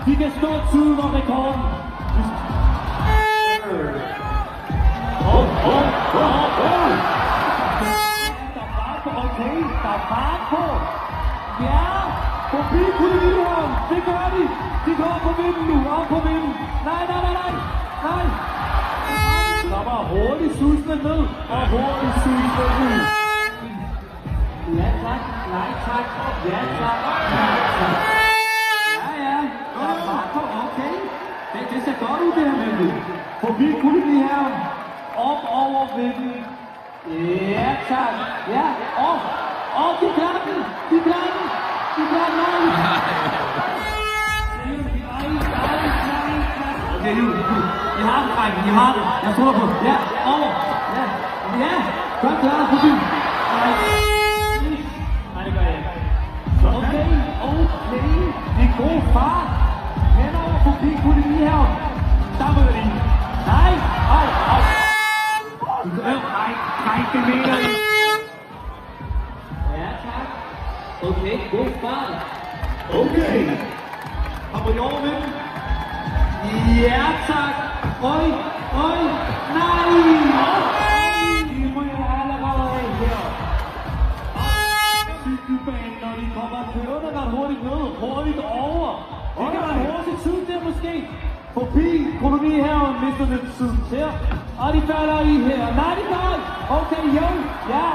De kan slå tiden og rekorden. Okay, der er fart på. Ja, forbi Kolonihøjen. Det gør de. De kommer på vinden nu. Op på vinden. Nej. Der var hurtigt susende ned. Og hurtigt susende ud. Ja tak. Nej tak. Ja tak. Ja. Der er fart på. Okay. Det ser godt ud det her med. Forbi Kolonihøjen. Op over vinden. Ja, tak. Ja, de klarer den. Nej. Okay, Julie. I har den, drenge. I har den. Jeg tror på. Ja, over. Ja. Godt klaret, forbi. Nej, det gør jeg ikke. Okay. Det er god fart. Henover forbi Kolonihøjen. Der møder de. Nej. Nej, det mener I. Ja, tak. Okay, god fart. Okay. Kommer I over med dem? Ja, tak. Øj. Nej. De må jeg allerede af her. Cykelbanen, når de kommer kørende ret hurtigt ned. Hurtigt over. Det kan være hurtigt tid der måske. Forbi Kolonihøjen mister lidt tid her. Og de falder i her. Nej, de gør. Okay, jo. Ja.